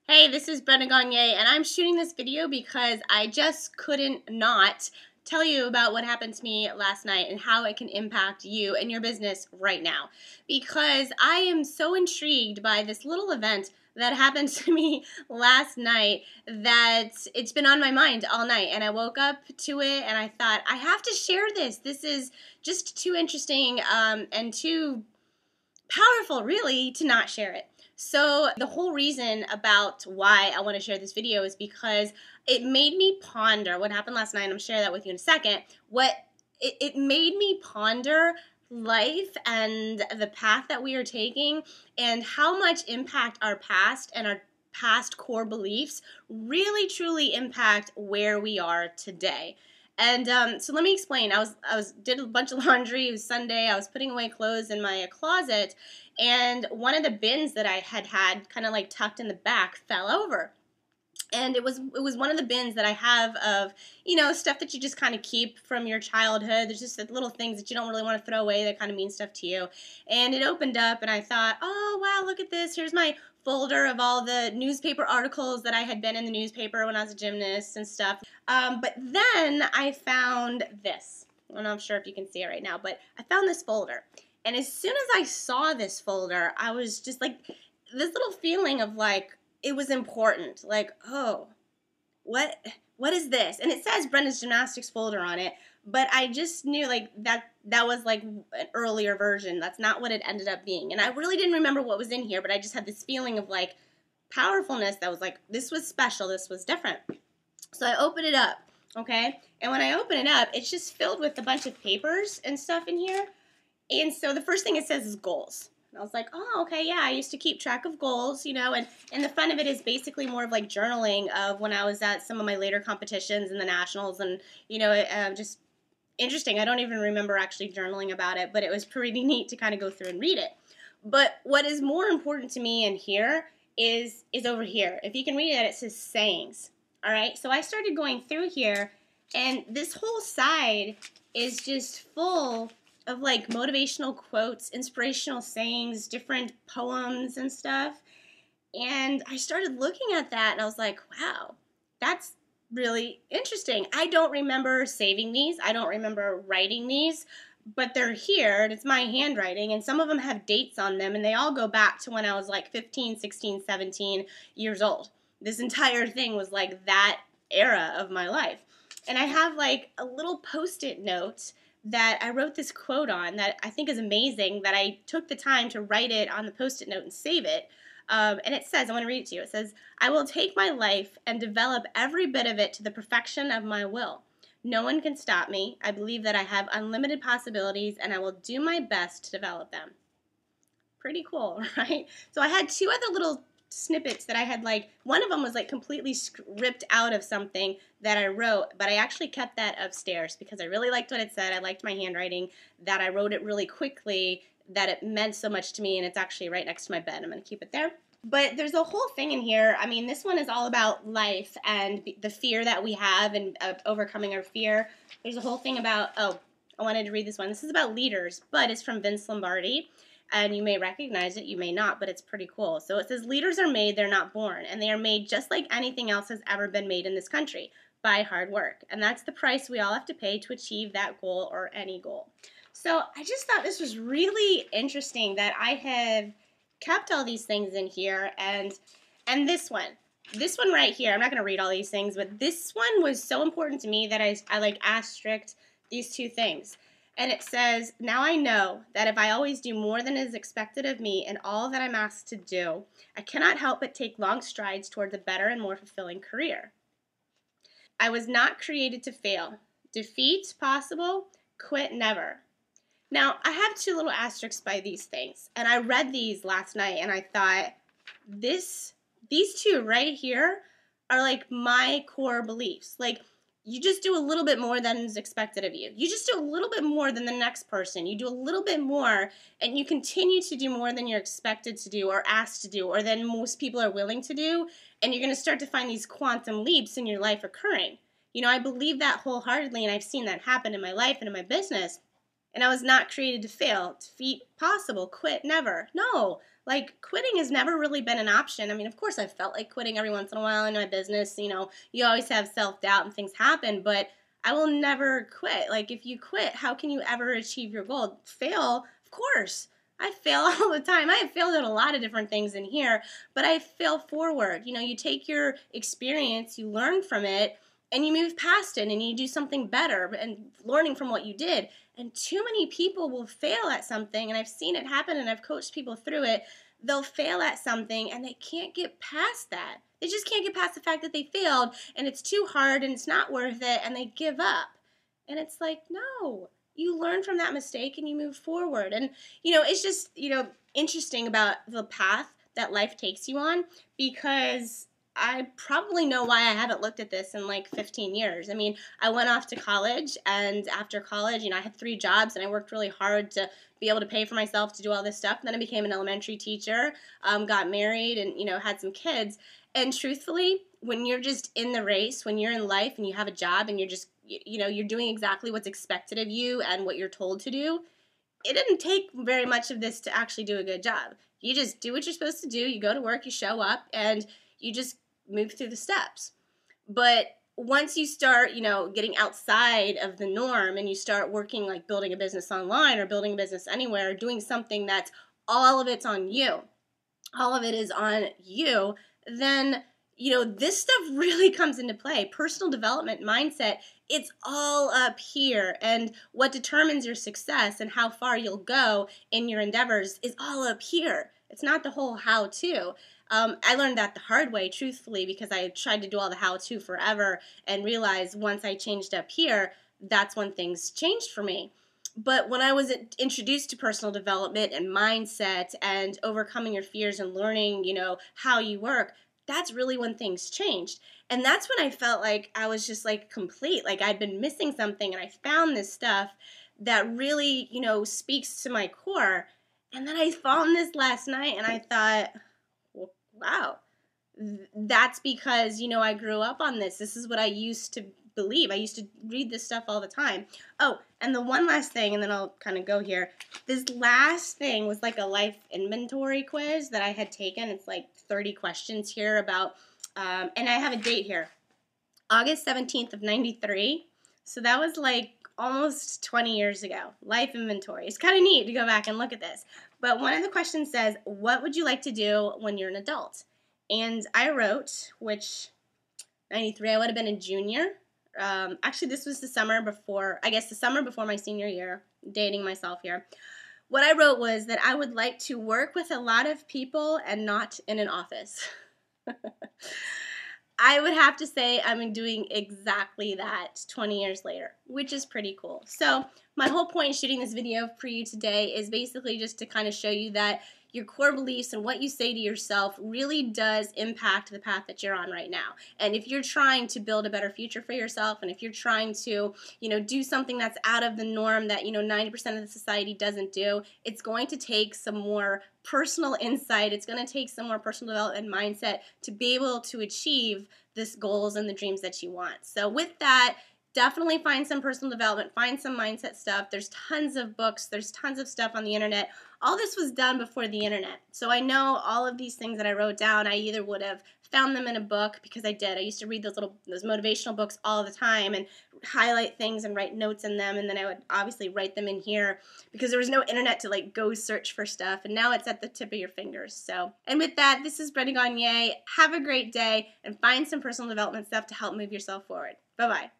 Hey, this is Brenda Gagne, and I'm shooting this video because I just couldn't not tell you about what happened to me last night and how it can impact you and your business right now. Because I am so intrigued by this little event that happened to me last night that it's been on my mind all night, and I woke up to it and I thought, I have to share this. This is just too interesting and too powerful, really, to not share it. So the whole reason about why I want to share this video is because it made me ponder what happened last night, and I'm share that with you in a second. It made me ponder life and the path that we are taking and how much impact our past and our past core beliefs really truly impact where we are today. And so let me explain. I did a bunch of laundry. It was Sunday. I was putting away clothes in my closet, and one of the bins that I had kind of like tucked in the back fell over. And it was one of the bins that I have of, stuff that you just kind of keep from your childhood. There's just little things that you don't really want to throw away that kind of mean stuff to you. And it opened up, and I thought, oh, wow, look at this. Here's my folder of all the newspaper articles that I had been in the newspaper when I was a gymnast and stuff. But then I found this. I'm not sure if you can see it right now, but I found this folder. And as soon as I saw this folder, I was just like, this little feeling of like, it was important. Like, oh, what is this? And it says Brenda's Gymnastics folder on it, but I just knew like that was like an earlier version. That's not what it ended up being. And I really didn't remember what was in here, but I just had this feeling of like powerfulness that was like, this was special, this was different. So I opened it up, okay? And when I open it up, it's just filled with a bunch of papers and stuff in here. And so the first thing it says is goals. And I was like, oh, okay, yeah, I used to keep track of goals, and the front of it is basically more of like journaling of when I was at some of my later competitions in the nationals, and, just interesting. I don't even remember actually journaling about it, but it was pretty neat to kind of go through and read it. But what is more important to me in here is over here. If you can read it, it says sayings. All right, so I started going through here, and this whole side is just full of like motivational quotes, inspirational sayings, different poems and stuff. And I started looking at that and I was like, wow, that's really interesting. I don't remember saving these. I don't remember writing these, but they're here and it's my handwriting, and some of them have dates on them, and they all go back to when I was like 15, 16, 17 years old. This entire thing was like that era of my life. And I have like a little Post-it note that I wrote this quote on that I think is amazing, that I took the time to write it on the Post-it note and save it. And it says, I want to read it to you. It says, I will take my life and develop every bit of it to the perfection of my will. No one can stop me. I believe that I have unlimited possibilities, and I will do my best to develop them. Pretty cool, right? So I had two other little snippets that I had, like, one of them was like completely ripped out of something that I wrote, but I actually kept that upstairs because I really liked what it said. I liked my handwriting, that I wrote it really quickly, that it meant so much to me, and it's actually right next to my bed. I'm going to keep it there. But there's a whole thing in here. I mean, this one is all about life and the fear that we have and overcoming our fear. There's a whole thing about, oh, I wanted to read this one. This is about leaders, but it's from Vince Lombardi. And you may recognize it, you may not, but it's pretty cool. So it says, leaders are made, they're not born. And they are made just like anything else has ever been made in this country, by hard work. And that's the price we all have to pay to achieve that goal or any goal. So I just thought this was really interesting that I have kept all these things in here. And this one right here, I'm not going to read all these things, but this one was so important to me that I like asterisked these two things. And it says, now I know that if I always do more than is expected of me in all that I'm asked to do, I cannot help but take long strides towards a better and more fulfilling career. I was not created to fail. Defeat possible, quit never. Now, I have two little asterisks by these things, and I read these last night, and I thought, these two right here are like my core beliefs. Like, you just do a little bit more than is expected of you. You just do a little bit more than the next person. You do a little bit more, and you continue to do more than you're expected to do or asked to do or than most people are willing to do, and you're going to start to find these quantum leaps in your life occurring. I believe that wholeheartedly, and I've seen that happen in my life and in my business. And I was not created to fail. Defeat possible, quit never. No, Like, quitting has never really been an option. I mean, of course, I've felt like quitting every once in a while in my business. You always have self-doubt and things happen, but I will never quit. Like, if you quit, how can you ever achieve your goal? Fail, of course. I fail all the time. I have failed at a lot of different things in here, but I fail forward. You take your experience, you learn from it, and you move past it and you do something better and learning from what you did. And too many people will fail at something, and I've seen it happen and I've coached people through it. They'll fail at something and they can't get past that. They just can't get past the fact that they failed and it's too hard and it's not worth it, and they give up. And it's like, no, you learn from that mistake and you move forward. And, it's just, interesting about the path that life takes you on, because I probably know why I haven't looked at this in like 15 years. I mean, I went off to college, and after college, I had 3 jobs and I worked really hard to be able to pay for myself to do all this stuff. And then I became an elementary teacher, got married, and, had some kids. And truthfully, when you're just in the race, when you're in life and you have a job and you're just, you're doing exactly what's expected of you and what you're told to do, it didn't take very much of this to actually do a good job. You just do what you're supposed to do. You go to work, you show up, and you just move through the steps. But once you start, getting outside of the norm and you start working, like building a business online or building a business anywhere, or doing something that's all of it's on you, all of it is on you, then, this stuff really comes into play. Personal development, mindset, it's all up here. And what determines your success and how far you'll go in your endeavors is all up here. It's not the whole how-to. I learned that the hard way, truthfully, because I tried to do all the how-to forever and realized once I changed up here, that's when things changed for me. But when I was introduced to personal development and mindset and overcoming your fears and learning, how you work, that's really when things changed. And that's when I felt like I was just like complete, like I'd been missing something, and I found this stuff that really, speaks to my core. And then I found this last night and I thought, wow, that's because, I grew up on this. This is what I used to believe. I used to read this stuff all the time. Oh, and the one last thing, and then I'll kind of go here. This last thing was like a life inventory quiz that I had taken. It's like 30 questions here about, and I have a date here, August 17th of 93. So that was like almost 20 years ago. Life inventory. It's kind of neat to go back and look at this. But one of the questions says, what would you like to do when you're an adult? And I wrote, which 93, I would have been a junior. Actually, this was the summer before my senior year, dating myself here. What I wrote was that I would like to work with a lot of people and not in an office. I would have to say I'm doing exactly that 20 years later, which is pretty cool. So my whole point in shooting this video for you today is basically just to kind of show you that your core beliefs and what you say to yourself really does impact the path that you're on right now. And if you're trying to build a better future for yourself, and if you're trying to, do something that's out of the norm that, 90% of the society doesn't do, it's going to take some more personal insight. It's going to take some more personal development mindset to be able to achieve this goals and the dreams that you want. So with that, definitely find some personal development, find some mindset stuff. There's tons of books, there's tons of stuff on the internet. All this was done before the internet. So I know all of these things that I wrote down, I either would have found them in a book, because I did. I used to read those motivational books all the time and highlight things and write notes in them, and then I would obviously write them in here because there was no internet to like go search for stuff, and now it's at the tip of your fingers. So, and with that, this is Brenda Gagne. Have a great day and find some personal development stuff to help move yourself forward. Bye-bye.